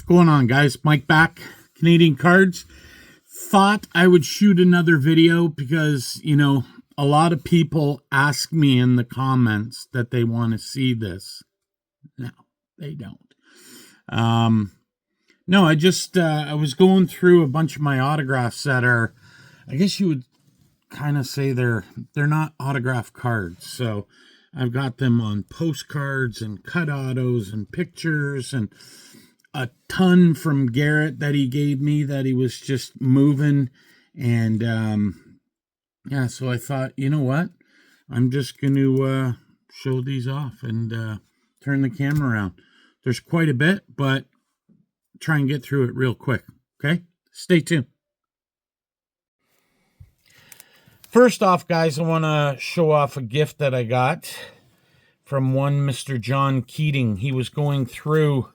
going on, guys? Mike back, Canadian Cards. Thought I would shoot another video because, you know, a lot of people ask me in the comments that they want to see this. No, they don't. No, I was going through a bunch of my autographs that are, I guess you would kind of say they're not autograph cards. So I've got them on postcards and cut autos and pictures and a ton from Garrett that he gave me that he was just moving. And yeah, so I thought, you know what? I'm just going to show these off and turn the camera around. There's quite a bit, but try and get through it real quick. Okay? Stay tuned. First off, guys, I want to show off a gift that I got from one Mr. John Keating. He was going through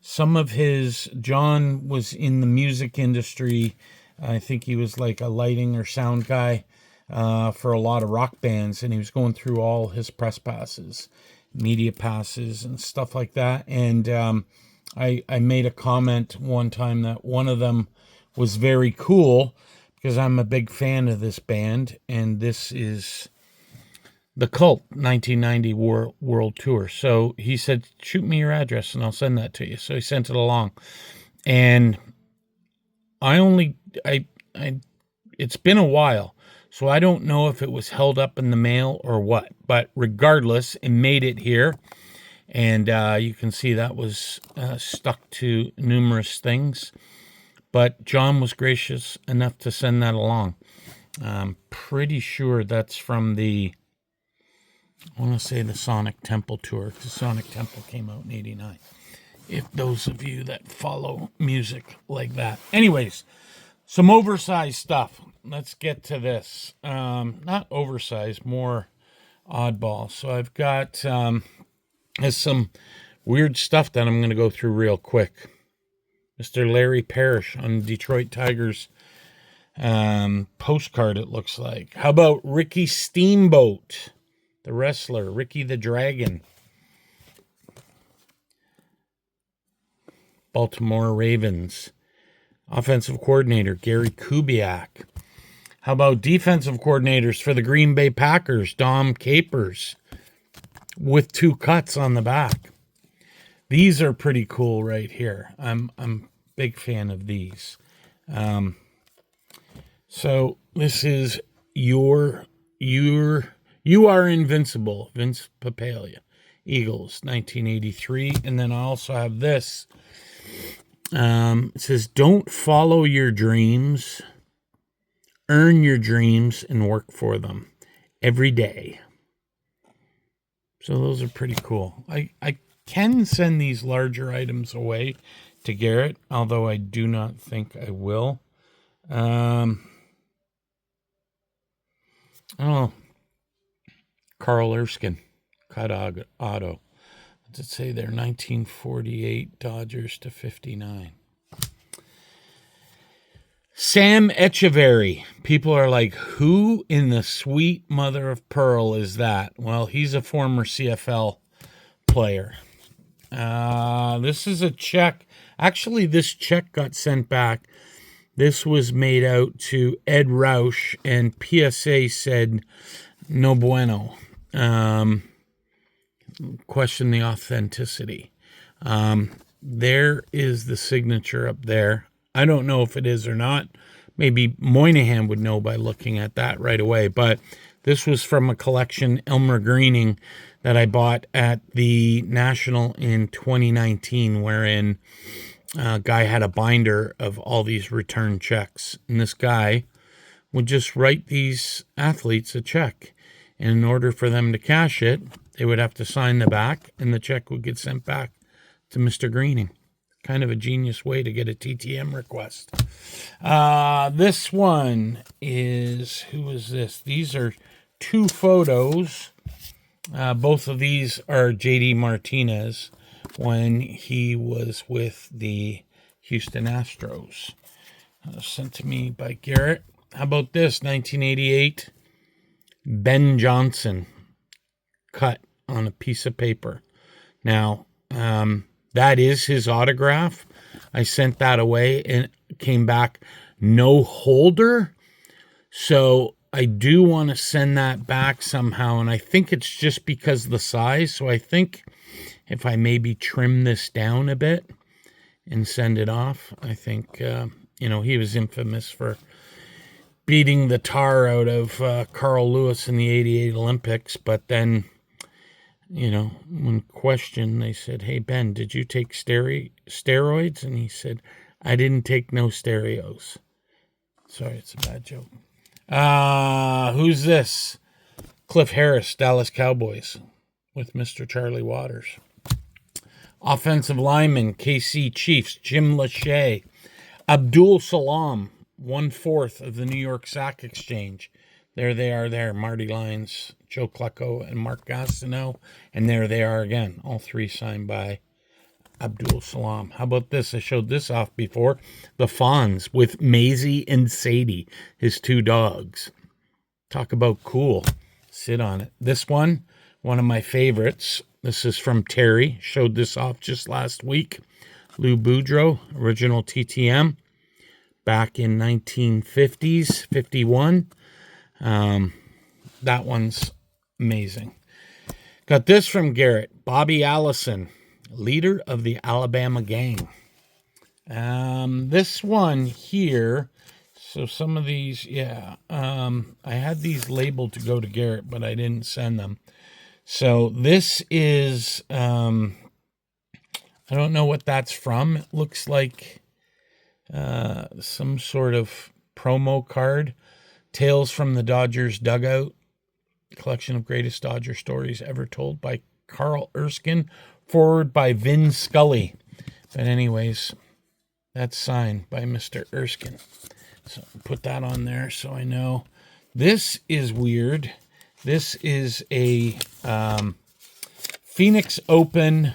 some of his... John was in the music industry. I think he was like a lighting or sound guy for a lot of rock bands, and he was going through all his press passes, media passes, and stuff like that. And I made a comment one time that one of them was very cool because I'm a big fan of this band, and this is the Cult 1990 World Tour. So he said, shoot me your address and I'll send that to you. So he sent it along. And it's been a while, so I don't know if it was held up in the mail or what. But regardless, it made it here. And you can see that was stuck to numerous things. But John was gracious enough to send that along. I'm pretty sure that's from the... I want to say the Sonic Temple tour. The Sonic Temple came out in '89. If those of you that follow music like that. Anyways, some oversized stuff. Let's get to this. Not oversized, more oddball. So I've got there's some weird stuff that I'm going to go through real quick. Mr. Larry Parrish on Detroit Tigers postcard, it looks like. How about Ricky Steamboat? The wrestler, Ricky the Dragon. Baltimore Ravens. Offensive coordinator, Gary Kubiak. How about defensive coordinators for the Green Bay Packers, Dom Capers, with 2 cuts on the back. These are pretty cool right here. I'm a big fan of these. So this is You Are Invincible, Vince Papaglia, Eagles, 1983. And then I also have this. It says, don't follow your dreams, earn your dreams, and work for them every day. So those are pretty cool. I can send these larger items away to Garrett, although I do not think I will. I don't know. Carl Erskine, cut auto. What's it say there? 1948 Dodgers to 59. Sam Echeverry. People are like, who in the sweet mother of pearl is that? Well, he's a former CFL player. This is a check. Actually, this check got sent back. This was made out to Ed Roush, and PSA said, no bueno. Question the authenticity. There is the signature up there. I don't know if it is or not. Maybe Moynihan would know by looking at that right away. But this was from a collection, Elmer Greening, that I bought at the National in 2019, wherein a guy had a binder of all these return checks. And this guy would just write these athletes a check. And in order for them to cash it, they would have to sign the back, and the check would get sent back to Mr. Greening. Kind of a genius way to get a TTM request. This one is, who is this? These are 2 photos. Both of these are J.D. Martinez when he was with the Houston Astros. Sent to me by Garrett. How about this? 1988. Ben Johnson cut on a piece of paper. Now, That is his autograph. I sent that away and came back no holder. So I do want to send that back somehow. And I think it's just because of the size. So I think if I maybe trim this down a bit and send it off, I think, he was infamous for beating the tar out of Carl Lewis in the 88 Olympics. But then, when questioned, they said, "Hey, Ben, did you take steroids?" And he said, "I didn't take no stereos." Sorry, it's a bad joke. Who's this? Cliff Harris, Dallas Cowboys, with Mr. Charlie Waters. Offensive lineman, KC Chiefs, Jim Lachey. Abdul Salam, 1/4 of the New York Sack Exchange. There they are there. Marty Lyons, Joe Klecko, and Mark Gastineau. And there they are again. All three signed by Abdul Salam. How about this? I showed this off before. The Fonz with Maisie and Sadie, his two dogs. Talk about cool. Sit on it. This one of my favorites. This is from Terry. Showed this off just last week. Lou Boudreau, original TTM. Back in 1950s, 51. That one's amazing. Got this from Garrett. Bobby Allison, leader of the Alabama gang. This one here, so some of these, I had these labeled to go to Garrett, but I didn't send them. So this is, I don't know what that's from. It looks like some sort of promo card. Tales from the Dodgers Dugout. Collection of greatest Dodger stories ever told by Carl Erskine. Forward by Vin Scully. But anyways, that's signed by Mr. Erskine. So put that on there so I know. This is weird. This is a Phoenix Open.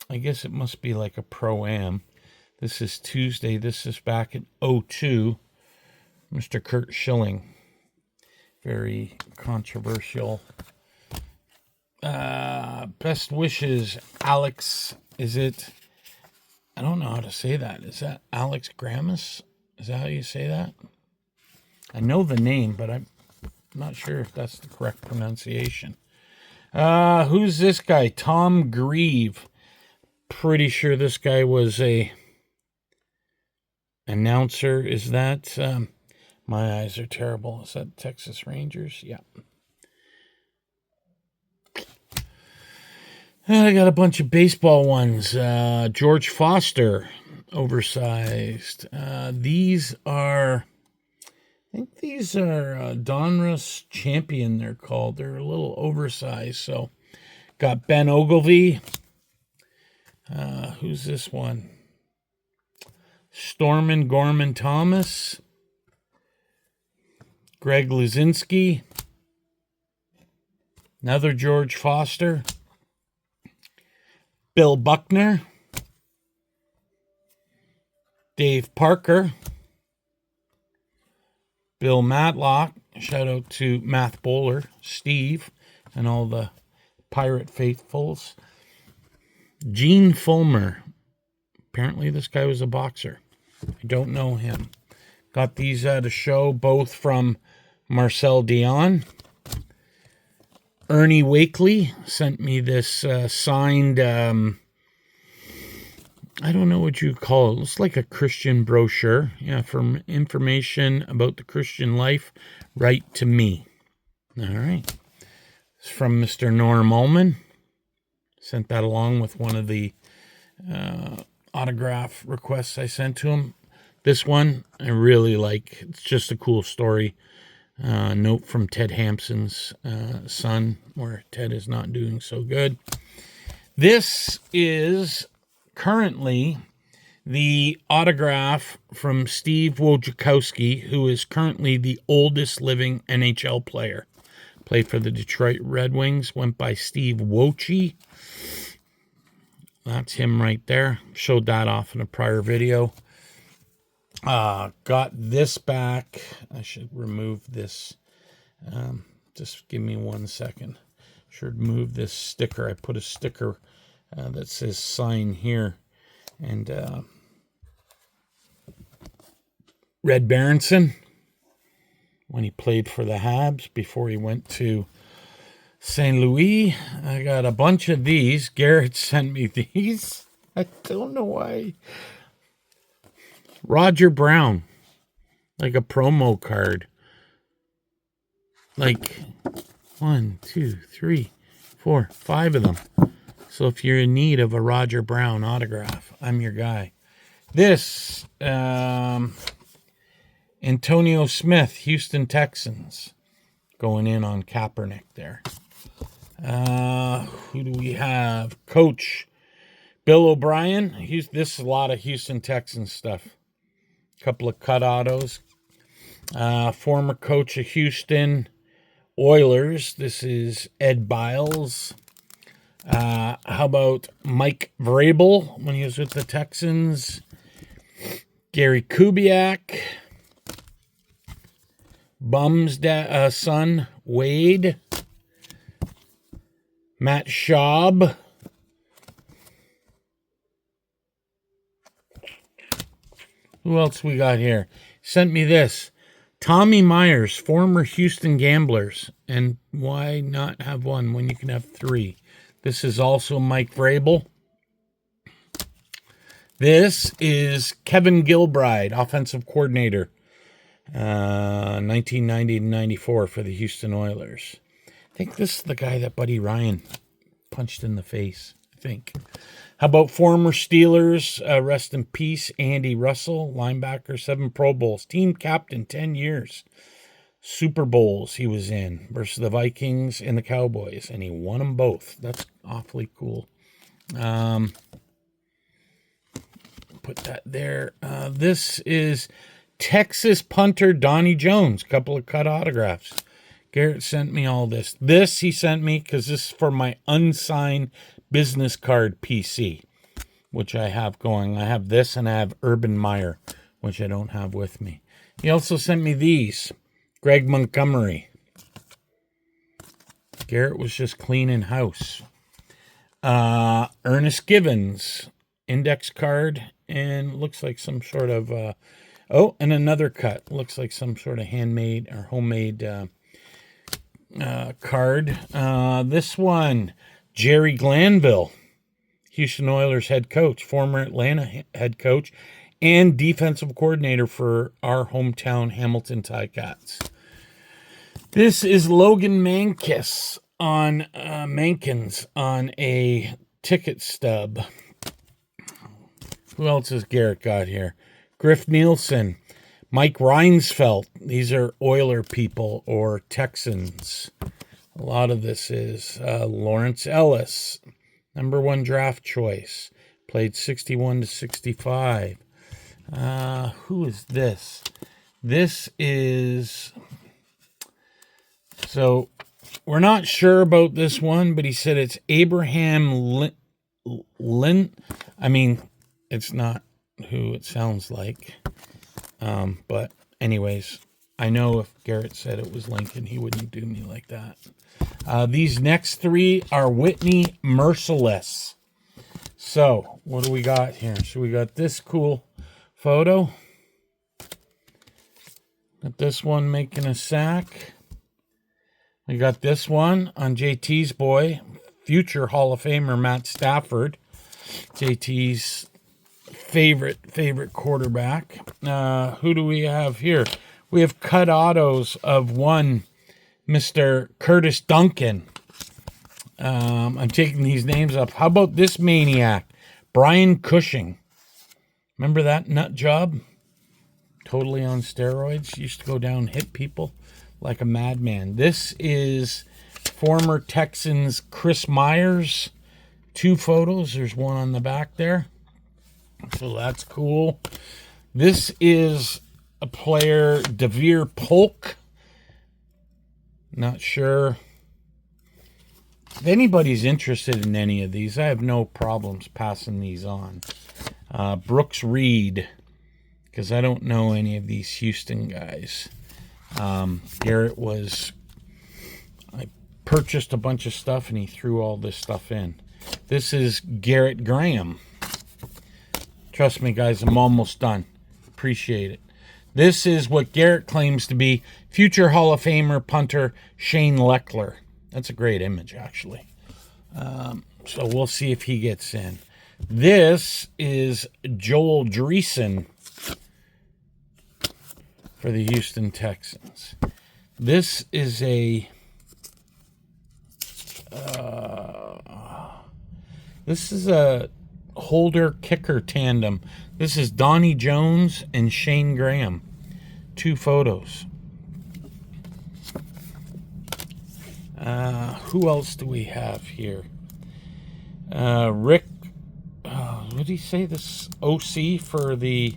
I guess it must be like a Pro-Am. This is Tuesday. This is back in 2002. Mr. Kurt Schilling. Very controversial. Best wishes, Alex. Is it? I don't know how to say that. Is that Alex Grammas? Is that how you say that? I know the name, but I'm not sure if that's the correct pronunciation. Who's this guy? Tom Grieve. Pretty sure this guy was a announcer. Is that... my eyes are terrible. Is that Texas Rangers? Yeah. I got a bunch of baseball ones. George Foster, Oversized. These are, I think these are Donruss Champion, they're called. They're a little oversized. So got Ben Ogilvy. Who's this one? Stormin Gorman Thomas. Greg Luzinski. Another George Foster. Bill Buckner. Dave Parker. Bill Matlock. Shout out to Math Bowler, Steve, and all the Pirate faithfuls. Gene Fulmer. Apparently this guy was a boxer. I don't know him. Got these at a show, both from Marcel Dion. Ernie Wakely sent me this signed, I don't know what you call it. It looks like a Christian brochure. Yeah, from information about the Christian life, right to me. All right. It's from Mr. Norm Ullman. Sent that along with one of the autograph requests I sent to him. This one I really like. It's just a cool story. Note from Ted Hampson's son, where Ted is not doing so good. This is currently the autograph from Steve Wojciechowski, who is currently the oldest living NHL player. Played for the Detroit Red Wings, went by Steve Wojci. That's him right there. Showed that off in a prior video. Got this back. I should remove this. Just give me 1 second. Should remove this sticker. I put a sticker that says sign here. And Red Berenson, when he played for the Habs before he went to St. Louis. I got a bunch of these. Garrett sent me these. I don't know why. Roger Brown, like a promo card. Like 1, 2, 3, 4, 5 of them. So if you're in need of a Roger Brown autograph, I'm your guy. This, Antonio Smith, Houston Texans, going in on Kaepernick there. Who do we have? Coach Bill O'Brien. This is a lot of Houston Texans stuff. Couple of cut autos. Former coach of Houston Oilers. This is Ed Biles. How about Mike Vrabel when he was with the Texans? Gary Kubiak. Bum's son, Wade. Matt Schaub. Who else we got here? Sent me this. Tommy Myers, former Houston Gamblers. And why not have one when you can have 3? This is also Mike Vrabel. This is Kevin Gilbride, offensive coordinator. 1990 to 94 for the Houston Oilers. I think this is the guy that Buddy Ryan punched in the face, I think. How about former Steelers, rest in peace, Andy Russell, linebacker, 7 Pro Bowls, team captain, 10 years. Super Bowls he was in versus the Vikings and the Cowboys, and he won them both. That's awfully cool. Put that there. This is Texas punter Donnie Jones, couple of cut autographs. Garrett sent me all this. This he sent me because this is for my unsigned business card PC, which I have going. I have this and I have Urban Meyer, which I don't have with me. He also sent me these. Greg Montgomery. Garrett was just cleaning house. Ernest Givens, index card, and looks like some sort of, and another cut. Looks like some sort of handmade or homemade card. This one, Jerry Glanville, Houston Oilers head coach, former Atlanta head coach, and defensive coordinator for our hometown Hamilton Ticats. This is Logan Mankins on a ticket stub. Who else has Garrett got here? Griff Nielsen, Mike Reinsfeld. These are Oiler people or Texans. A lot of this is Lawrence Ellis, number 1 draft choice. Played 61 to 65. Who is this? This is... So, we're not sure about this one, but he said it's Abraham Lin. I mean, it's not who it sounds like. But anyways, I know if Garrett said it was Lincoln, he wouldn't do me like that. These next 3 are Whitney Merciless. So, what do we got here? So we got this cool photo. Got this one making a sack. We got this one on JT's boy, future Hall of Famer Matt Stafford. JT's favorite quarterback. Who do we have here? We have cut autos of one Mr. Curtis Duncan. I'm taking these names up. How about this maniac? Brian Cushing. Remember that nut job? Totally on steroids. Used to go down and hit people like a madman. This is former Texans Chris Myers. 2 photos. There's one on the back there. So that's cool. This is a player, Devere Polk. Not sure. If anybody's interested in any of these, I have no problems passing these on. Brooks Reed, because I don't know any of these Houston guys. Garrett I purchased a bunch of stuff and he threw all this stuff in. This is Garrett Graham. Trust me, guys, I'm almost done. Appreciate it. This is what Garrett claims to be future Hall of Famer punter Shane Leckler. That's a great image, actually. So we'll see if he gets in. This is Joel Dreesen for the Houston Texans. This is a holder kicker tandem. This is Donnie Jones and Shane Graham. 2 photos. Who else do we have here? Rick, what did he say? This OC for the,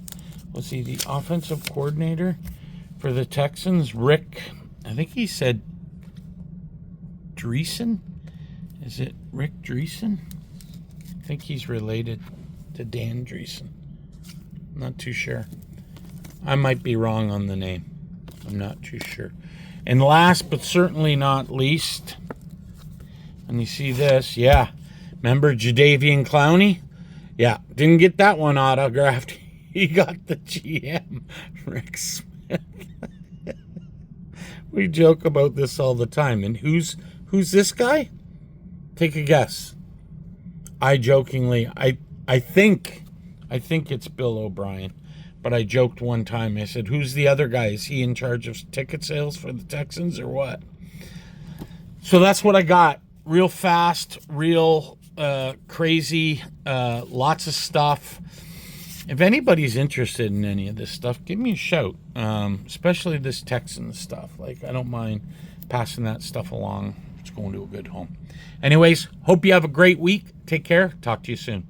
was he the offensive coordinator for the Texans? Rick, I think he said Dreesen. Is it Rick Dreesen? I think he's related to Dan Dreesen. Not too sure. I might be wrong on the name. I'm not too sure. And last but certainly not least, and you see this, yeah. Remember Jadeveon Clowney? Yeah, didn't get that one autographed. He got the GM, Rick Smith. We joke about this all the time. And who's this guy? Take a guess. I jokingly, I think it's Bill O'Brien. But I joked one time. I said, who's the other guy? Is he in charge of ticket sales for the Texans or what? So that's what I got. Real fast, real crazy, lots of stuff. If anybody's interested in any of this stuff, give me a shout. Especially this Texans stuff. Like, I don't mind passing that stuff along. It's going to a good home. Anyways, hope you have a great week. Take care. Talk to you soon.